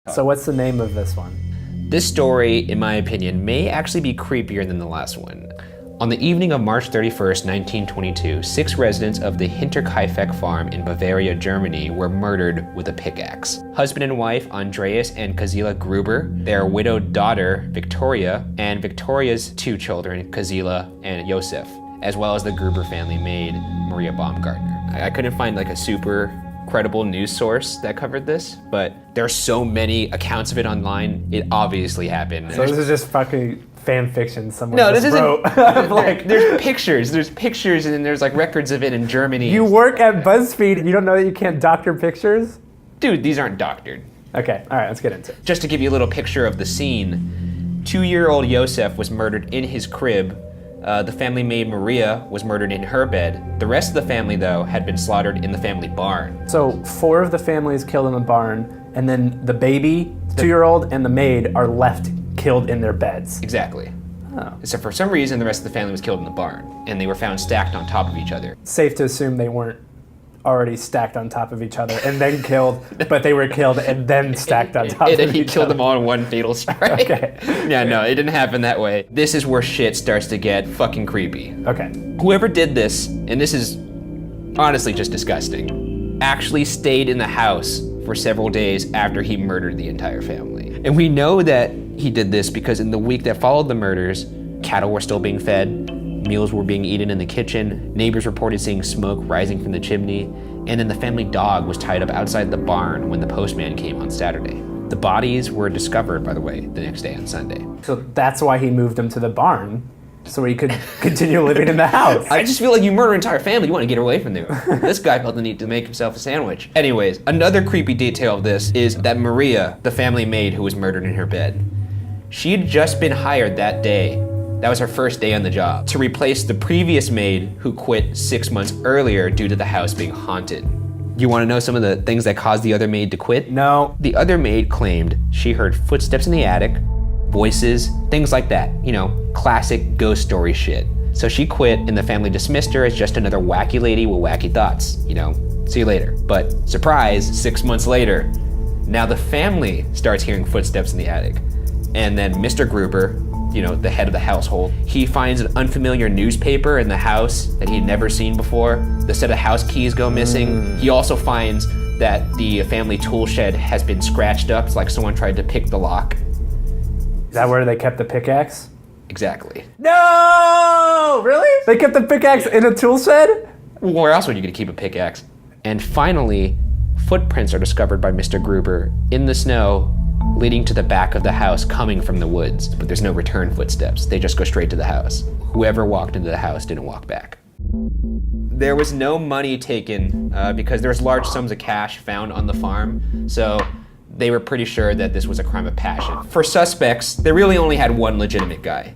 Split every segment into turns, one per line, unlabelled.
So what's the name of this one?
This story, in my opinion, may actually be creepier than the last one. On the evening of March 31st, 1922, 6 residents of the Hinterkaifeck farm in Bavaria, Germany were murdered with a pickaxe. Husband and wife Andreas and Kazila Gruber, their widowed daughter Victoria, and Victoria's 2 children, Kazila and Josef, as well as the Gruber family maid, Maria Baumgartner. I couldn't find like a super credible news source that covered this, but there's so many accounts of it online, it obviously happened.
So this is just fucking fan fiction someone
No,
just
this
wrote.
like, there's pictures and then there's like records of it in Germany.
You work at Buzzfeed, you don't know that you can't doctor pictures?
Dude, these aren't doctored.
Okay, all right, let's get into it.
Just to give you a little picture of the scene, 2-year-old Josef was murdered in his crib. The family maid Maria was murdered in her bed. The rest of the family, though, had been slaughtered in the family barn.
So 4 of the families killed in the barn, and then the baby, 2-year-old, and the maid are left killed in their beds.
Exactly.
Oh.
So for some reason, the rest of the family was killed in the barn, and they were found stacked on top of each other.
Safe to assume they weren't already stacked on top of each other and then killed, but they were killed and then stacked on top of each other.
He killed them all in one fatal strike.
Okay.
Yeah, no, it didn't happen that way. This is where shit starts to get fucking creepy.
Okay.
Whoever did this, and this is honestly just disgusting, actually stayed in the house for several days after he murdered the entire family. And we know that he did this because in the week that followed the murders, cattle were still being fed, meals were being eaten in the kitchen, neighbors reported seeing smoke rising from the chimney, and then the family dog was tied up outside the barn when the postman came on Saturday. The bodies were discovered, by the way, the next day on Sunday.
So that's why he moved them to the barn, so he could continue living in the house.
I just feel like you murder an entire family, you want to get away from there. This guy felt the need to make himself a sandwich. Anyways, another creepy detail of this is that Maria, the family maid who was murdered in her bed, she had just been hired that day. That was her first day on the job, to replace the previous maid who quit 6 months earlier due to the house being haunted. You want to know some of the things that caused the other maid to quit?
No.
The other maid claimed she heard footsteps in the attic, voices, things like that. You know, classic ghost story shit. So she quit and the family dismissed her as just another wacky lady with wacky thoughts. You know, see you later. But surprise, 6 months later, now the family starts hearing footsteps in the attic. And then Mr. Gruber, you know, the head of the household, he finds an unfamiliar newspaper in the house that he'd never seen before. The set of house keys go missing. He also finds that the family tool shed has been scratched up. It's like someone tried to pick the lock.
Is that where they kept the pickaxe?
Exactly.
No! Really? They kept the pickaxe in a tool shed?
Where else would you keep a pickaxe? And finally, footprints are discovered by Mr. Gruber in the snow, leading to the back of the house coming from the woods, but there's no return footsteps. They just go straight to the house. Whoever walked into the house didn't walk back. There was no money taken because there was large sums of cash found on the farm, so they were pretty sure that this was a crime of passion. For suspects, they really only had one legitimate guy,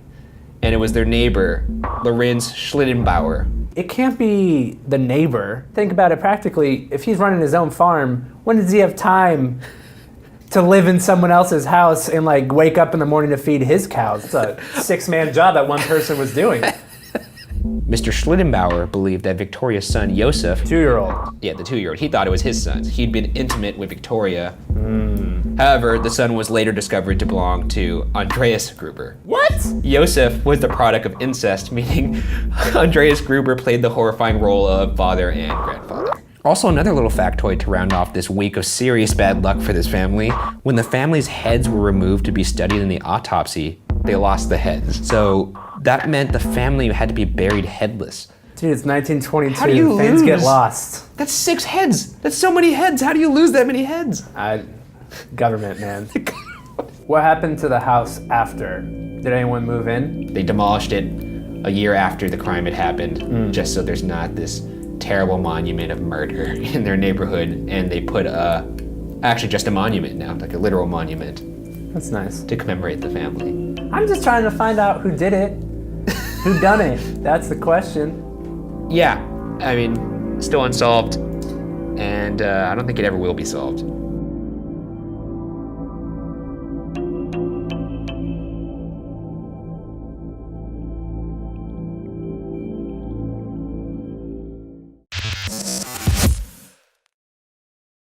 and it was their neighbor, Lorenz Schlittenbauer.
It can't be the neighbor. Think about it practically. If he's running his own farm, when does he have time to live in someone else's house and like wake up in the morning to feed his cows? It's a 6-man job that one person was doing.
Mr. Schlittenbauer believed that Victoria's son, Josef,
2-year-old.
Yeah, the 2-year-old, he thought it was his son. He'd been intimate with Victoria. However, the son was later discovered to belong to Andreas Gruber.
What?
Josef was the product of incest, meaning Andreas Gruber played the horrifying role of father and grandfather. Also, another little factoid to round off this week of serious bad luck for this family. When the family's heads were removed to be studied in the autopsy, they lost the heads. So that meant the family had to be buried headless.
Dude, it's 1922.
How do you
Things
lose?
get lost.
That's 6 heads. That's so many heads. How do you lose that many heads?
Government, man. What happened to the house after? Did anyone move in?
They demolished it a year after the crime had happened, just so there's not this terrible monument of murder in their neighborhood, and they put actually just a monument now, like a literal monument.
That's nice.
To commemorate the family.
I'm just trying to find out who did it. Who done it? That's the question.
Yeah, I mean, still unsolved, and I don't think it ever will be solved.